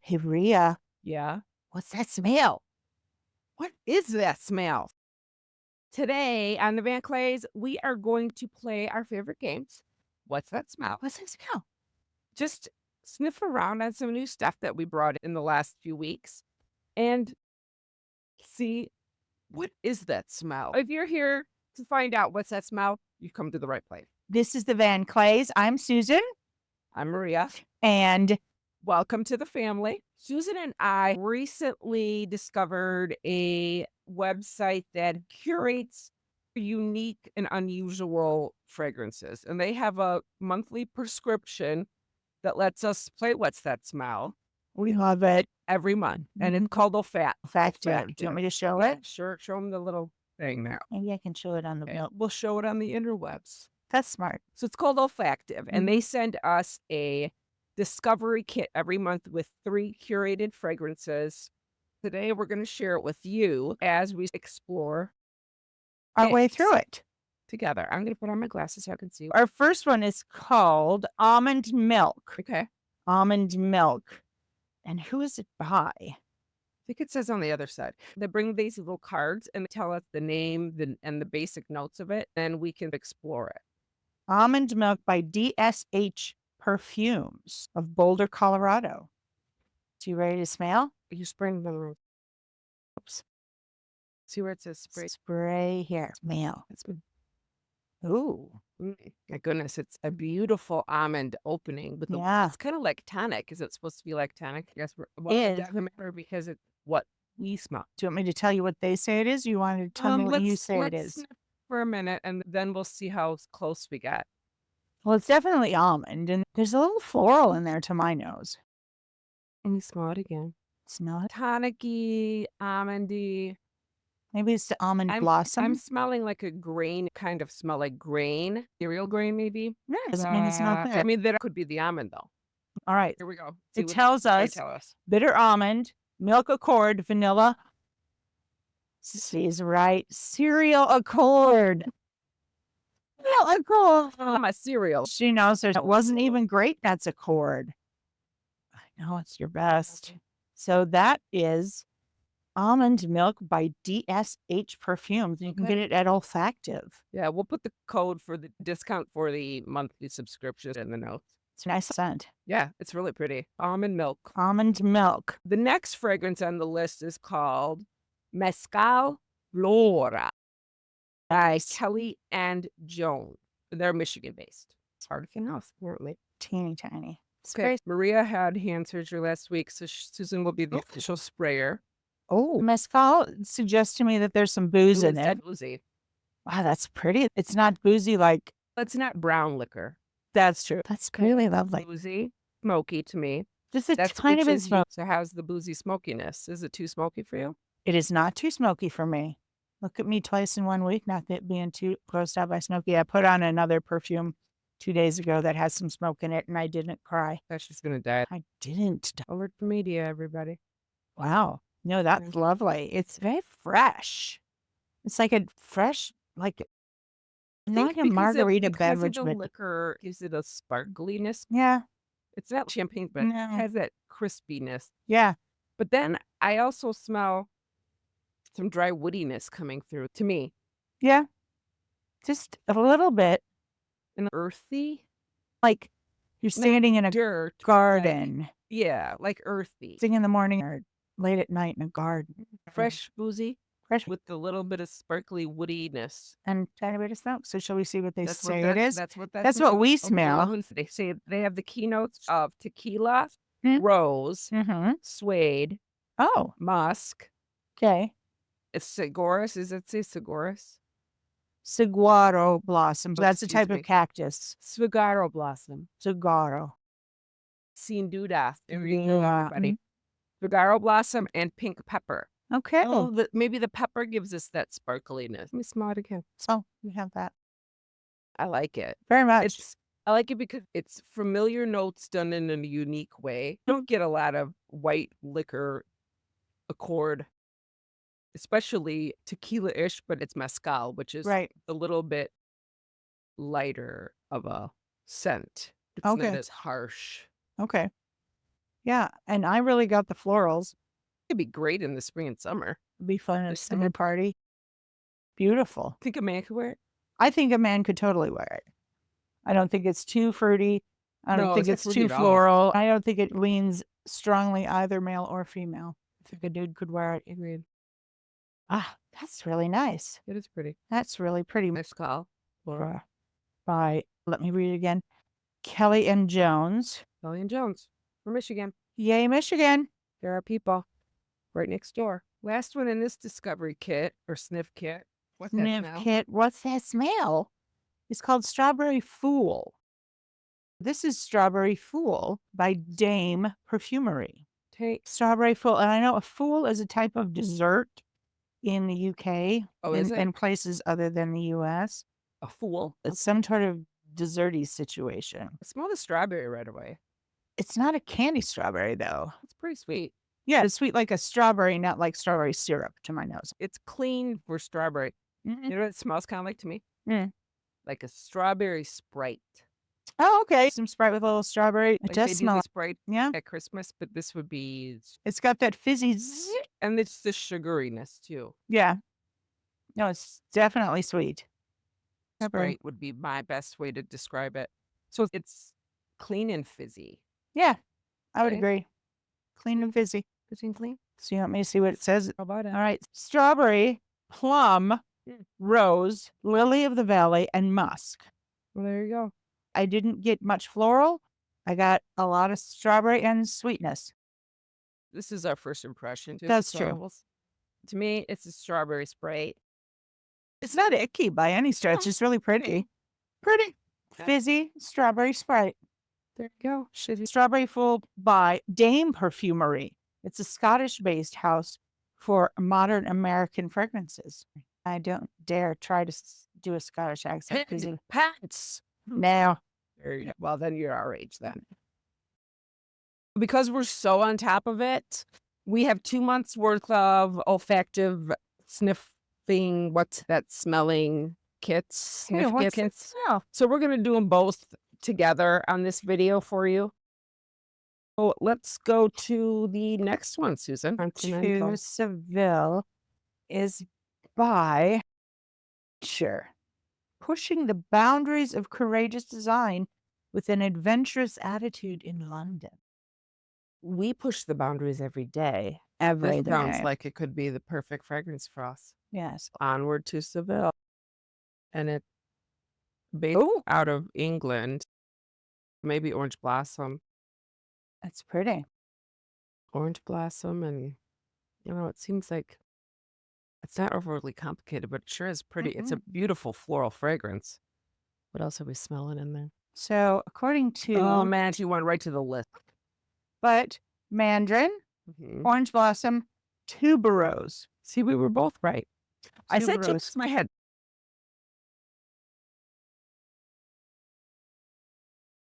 Hey, Rhea, Yeah. what's that smell? What is that smell? Today on the VanKleys, we are going to play our favorite games. What's that smell? What's that smell? Just sniff around on some new stuff that we brought in the last few weeks and see what is that smell. If you're here to find out what's that smell, you come to the right place. This is the VanKleys. I'm Susan, I'm Maria. and Welcome to the family. Susan and I recently discovered a website that curates unique and unusual fragrances. And they have a monthly prescription that lets us play What's That Smell we love it. every month. And it's called Olfactive. Do you want me to show Yeah, it? sure. Show them the little thing now. Maybe I can show it on the Okay. milk. We'll show it on the interwebs. That's smart. So it's called Olfactive, and they send us a discovery kit every month with 3 curated fragrances. Today, we're going to share it with you as we explore Our way through it. together. I'm going to put on my glasses so I can see. Our first one is called Almond Milk. Okay. I Almond Milk. And who is it by? think it says on the other side. They bring these little cards and tell us the name and the basic notes of it, and we can explore it. Almond Milk by DSH Perfumes of Boulder, Colorado. So you ready to smell? Are you spraying the room? Oops. See where it says spray? Spray here. Smell. That's good. Ooh. My goodness, it's a beautiful almond opening with the Yeah. it's kind of like tonic. Is it supposed to be like tonic? Yes, well, It it is. doesn't matter because it's what we smell. Do you want me to tell you what they say it is? You want to tell me what you say it let's is? sniff for a minute and then we'll see how close we get. Well, it's definitely almond, and there's a little floral in there to my nose. And you smell it again. Smell it? Tonic-y, almondy. Maybe it's the almond I'm blossom. smelling like a grain kind of smell, like grain, cereal grain maybe. Yeah, doesn't mean it's not I there. mean, that could be the almond though. All right. Here we go. It tells They us tell us. bitter almond, milk accord, vanilla. She's right. Cereal accord. Cereal accord. I'm a cereal. She knows it wasn't even great nuts accord. I know it's your best. So that is Almond Milk by DSH Perfumes. You can get it at Olfactive. Yeah, we'll put the code for the discount for the monthly subscription in the notes. It's a nice scent. Yeah, it's really pretty. Almond milk. Almond Milk. The next fragrance on the list is called Mezcal Flora by Kelly and Joan. They're Michigan based. It's hard to pronounce, apparently. Teeny tiny. Okay. Maria had hand surgery last week, so Susan will be the official sprayer. Oh, Mezcal suggests to me that there's some booze in it. Boozy. Wow, that's pretty. It's not boozy like. It's not brown liquor. That's true. That's really lovely. Boozy, smoky to me. Just a tiny bit smoky. So how's the boozy smokiness? Is it too smoky for you? It is not too smoky for me. Look at me twice in 1 week, not that being too grossed out by smoky. I put on another perfume 2 days ago that has some smoke in it, and I didn't cry. Thought she's gonna die. I didn't. Alert for media, everybody. Wow. No, that's lovely. It's very fresh. It's like a fresh, like not a margarita beverage, the but liquor gives it a sparkliness. yeah, It's not champagne, but it has that crispiness. yeah. But then I also smell some dry woodiness coming through to me. Yeah. Just a little bit. And earthy. Like you're standing in a Dirt. garden. Yeah, like earthy. Sitting in the morning or late at night in a garden. Fresh, boozy. Fresh with a little bit of sparkly woodiness. and tiny bit of smoke. So shall we see what they That's say what it is? That's what That's what we smell. They say they have the keynotes of tequila, Mm. rose, Mm-hmm. suede, Oh, musk. okay. It's saguaros. Is it say saguaros? Saguaro blossom. Oh, That's a excuse type me. of cactus. Saguaro blossom. Saguaro. Sinduda. There you Yeah. go, everybody. Saguaro blossom and pink pepper. Okay. Oh, maybe the pepper gives us that sparkliness. Let me smell it again. So we have that. I like it. Very much. I like it because it's familiar notes done in a unique way. You don't get a lot of white liquor accord, especially tequila-ish, but it's mezcal, which is Right. a little bit lighter of a scent. It's Okay. not as harsh. Okay. Yeah, and I really got the florals. It'd be great in the spring and summer. It'd be fun at a There's summer some- party. Beautiful. Think a man could wear it? I think a man could totally wear it. I don't think it's too fruity. I don't No, think it's not it's fruity too at all. floral. I don't think it leans strongly either male or female. I think a dude could wear it. Agreed. Ah, that's really nice. It is pretty. That's really pretty. Mezcal. Flora. By, let me read it again, Kelly and Jones. Kelly and Jones. From Michigan. Yay, Michigan. There are people right next door. Last one in this discovery kit or sniff kit. What's that Sniff smell? kit. What's that smell? It's called Strawberry Fool. This is Strawberry Fool by Dame Perfumery. Take. Strawberry Fool. And I know a fool is a type of dessert in the UK Oh, is it? and places other than the US. A fool. It's some sort of desserty situation. I smell the strawberry right away. It's not a candy strawberry, though. It's pretty sweet. Yeah, it's sweet like a strawberry, not like strawberry syrup to my nose. It's clean for strawberry. Mhm. You know what it smells kind of like to me? Mm. Like a strawberry Sprite. Oh, okay. Some Sprite with a little strawberry. It Like does they do smell. the Sprite Yeah. at Christmas, but this would be, It's got that fizzy zzz. and it's the sugariness too. Yeah. No, it's definitely sweet. Strawberry. Sprite would be my best way to describe it. So it's clean and fizzy. Yeah, I would Okay. agree. Clean and fizzy. Fizzy and clean? So you want me to see what it says? How about it? All right. Strawberry, plum, Mm. rose, lily of the valley, and musk. Well, there you go. I didn't get much floral. I got a lot of strawberry and sweetness. This is our first impression. That's true. Travels. To me, it's a strawberry Sprite. It's not icky by any stretch. It's just really pretty. Pretty. Yeah. Fizzy strawberry Sprite. There you go. Shitty. Strawberry Fool by Dame Perfumery. It's a Scottish-based house for modern American fragrances. I don't dare try to do a Scottish accent because Pants. now. There you go. Well, then you're our age then. Because we're so on top of it, we have 2 months worth of olfactive sniffing, what's that smelling kits, Yeah, sniff what's it kits. smell? So we're going to do them both together on this video for you. So let's go to the next one, Susan. To Seville is by AdCenture, pushing the boundaries of courageous design with an adventurous attitude in London. We push the boundaries every day. Every This sounds day. like it could be the perfect fragrance for us. Yes. Onward to Seville. And it based out of England. Maybe Orange Blossom. That's pretty. Orange Blossom, and it seems like it's not overly complicated, but it sure is pretty. It's a beautiful floral fragrance. What else are we smelling in there? So according to Oh man, you went right to the list. but mandarin, orange blossom, tuberose. See, we were both right. I said Tuberose. just my head.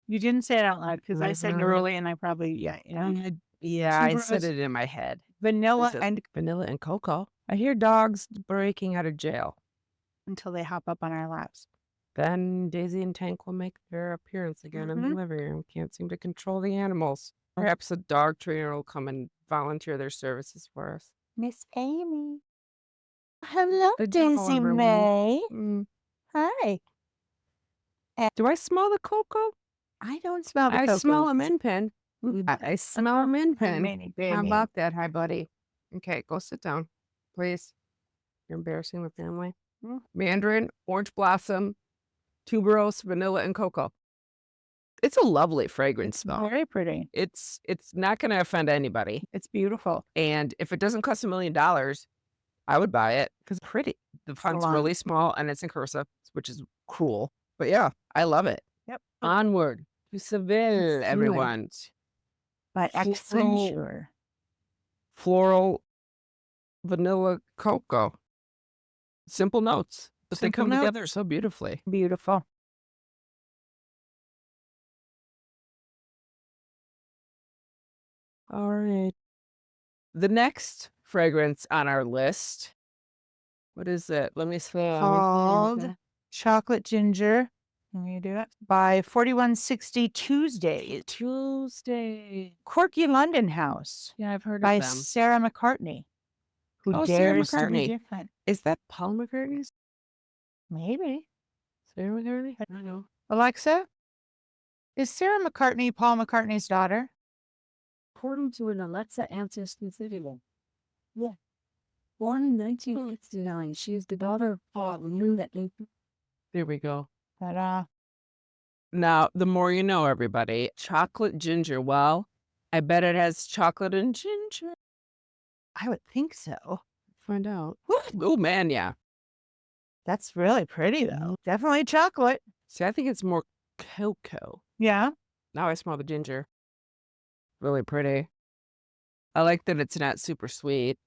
You didn't say it out loud because I said Mhm. neroli and I probably Yeah, I said Tuberose. it in my head. vanilla Is it and vanilla and cocoa. I hear dogs breaking out of jail. until they hop up on our laps. Then Daisy and Tank will make their appearance again in the Mhm. living room. Can't seem to control the animals. Perhaps a dog trainer will come and volunteer their services for us. Miss Amy. Hello, Hello, Daisy everyone. May. Hi. Do I smell the cocoa? I don't smell the I cocoa. smell a min pin. I smell a min pin. Mini How baby. about that? Hi, buddy. Okay, go sit down, please. You're embarrassing the family. Mandarin, orange blossom, tuberose, vanilla, and cocoa. It's a lovely fragrance smell. Very pretty. It's not going to offend anybody. It's beautiful. And if it doesn't cost $1 million, I would buy it because it's pretty. The font's Salon. really small and it's in cursive, which is cool. But yeah, I love it. Yep. Onward to Seville, do everyone. By Floral- AdCenture. Floral, vanilla, cocoa. Simple notes, but they Simple come notes. together so beautifully. Beautiful. All right. The next fragrance on our list. What is it? Let me smell. Called chocolate ginger Can you do it? By 4160 Tuesdays. Tuesday. Corky London House Yeah, I've heard by of them. Sarah McCartney. Who Oh, Sarah dares to be McCartney. different? Is that Paul McCartney's? Maybe. Sarah McCartney? I don't know. Alexa, is Sarah McCartney Paul McCartney's daughter? According to an Alexa answer specifically. Yeah. Born in 1969, she is the daughter of Paul Newman. There we go. Ta-da. Now, the more you know, everybody. Chocolate ginger. Well, I bet it has chocolate and ginger. I would think so. Find out. Oh, man, yeah. That's really pretty, though. Definitely chocolate. See, I think it's more cocoa. Yeah. Now I smell the ginger. Really pretty. I like that it's not super sweet.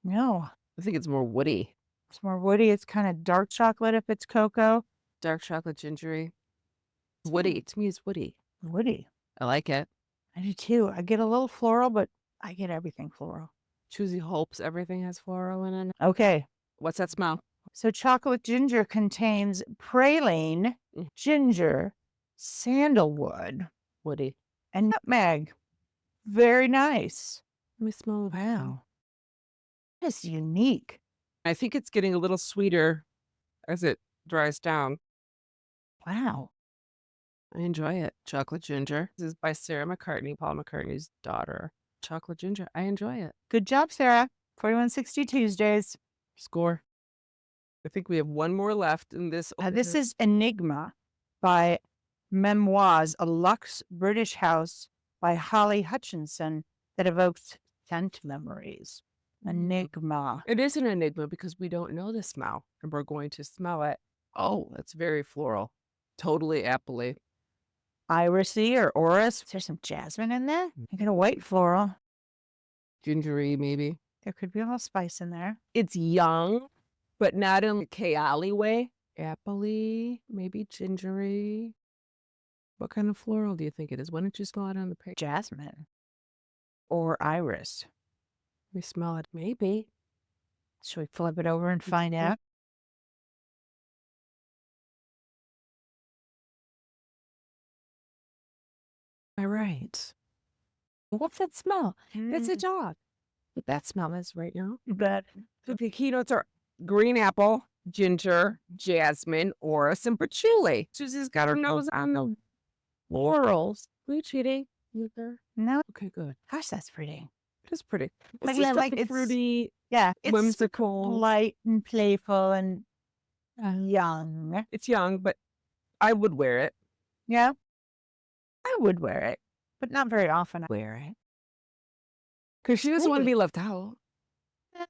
No. I think it's more woody. It's more woody. It's kind of dark chocolate if it's cocoa. Dark chocolate gingery. Woody. To me, it's woody. Woody. I like it. I do too. I get a little floral, but I get everything floral. Choosy hopes everything has floral in it. Okay. What's that smell? So chocolate ginger contains praline, ginger, sandalwood, Woody. and nutmeg. Very nice. Let me smell it. Wow. That's unique. I think it's getting a little sweeter as it dries down. Wow. I enjoy it. Chocolate ginger. This is by Sarah McCartney, Paul McCartney's daughter. Chocolate ginger. I enjoy it. Good job, Sarah. 4160 Tuesdays. Score. I think we have one more left in this. This is Enigma by Memoize, a luxe British house by Holly Hutchinson that evokes scent memories. Enigma. It is an enigma because we don't know the smell and we're going to smell it. Oh, that's very floral. Totally appley. Irisy or orris. Is there some jasmine in there? I get a white floral. Gingery, maybe. There could be a little spice in there. It's young, but not in the Kayali way. Appley, maybe gingery. What kind of floral do you think it is? Why don't you smell it on the page? Jasmine. Or iris. We smell it, maybe. Should we flip it over and find out? All right. What's that smell? It's a dog. What that smell is right now. But The keynotes are green apple, ginger, jasmine, orris, and patchouli. Susie's got her nose on the florals. Are you cheating? no, Okay, good. gosh, that's pretty. It is pretty. It's Like- just like a it's- fruity, Yeah, it's whimsical. light and playful and young. It's young, but I would wear it. Yeah, I would wear it, but not very often. I wear it. Because she doesn't want to pretty. be left out. Eh.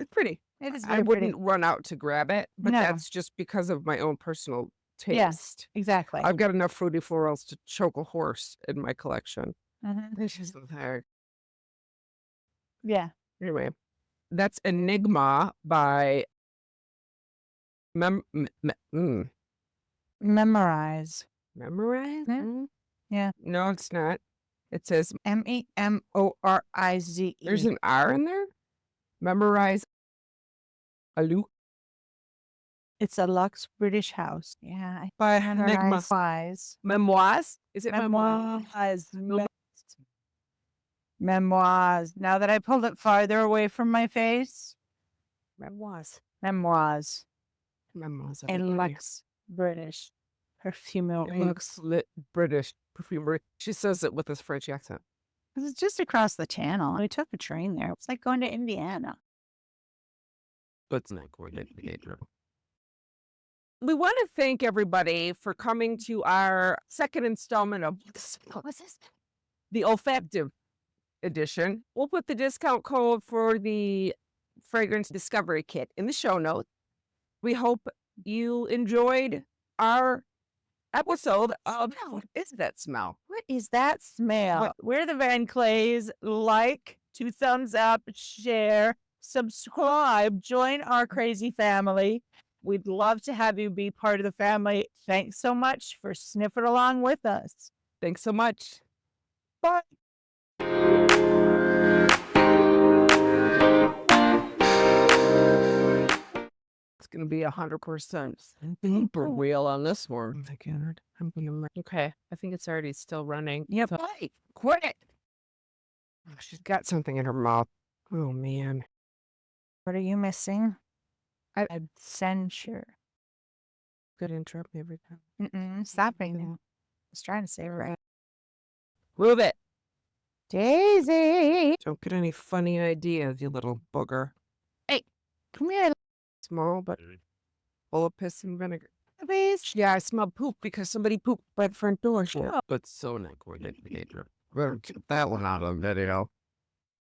It's pretty. It is I very pretty. wouldn't run out to grab it, but No. that's just because of my own personal taste. Yes, exactly. I've got enough fruity florals to choke a horse in my collection. Mhm. It's just there. Yeah. Anyway, that's Enigma by Memorize. Memoize? Yeah. Mm. Yeah. No, it's not. It says Memorize. there's an R in there. Memorize. Alu It's a luxe British house. Yeah. by Enigma. Memoize. Memoize? Is it Memoize? Memoize. Memoize. Now that I pulled it farther away from my face. Memoize. Memoize. Memoize. A luxe British perfumery. Looks lit British perfumery. She says it with this French accent. This is just across the channel. We took a train there. It's like going to Indiana. But it's not coordinated. We want to thank everybody for coming to our second installment of What's this? the Olfactive edition. We'll put the discount code for the fragrance discovery kit in the show notes. We hope you enjoyed our episode of What is that smell? What is that smell? We're the VanKleys. Like, 2 thumbs up, share, subscribe, join our crazy family. We'd love to have you be part of the family. Thanks so much for sniffing along with us. Thanks so much. Bye. It's going to be 100% blooper wheel on this one. I'm gonna. Okay, I think it's already still running. Yep. So- Hey, quit it. Oh, she's got something in her mouth. Oh man. What are you missing? I- AdCenture. Could interrupt me every time. Stop right now. I was trying to say it right. Move it. Daisy, Don't get any funny ideas, you little booger. come here, Small, but full of piss and vinegar. please. Yeah, I smell poop because somebody pooped by the front door. But so not coordinated behavior. Better get that one out of video.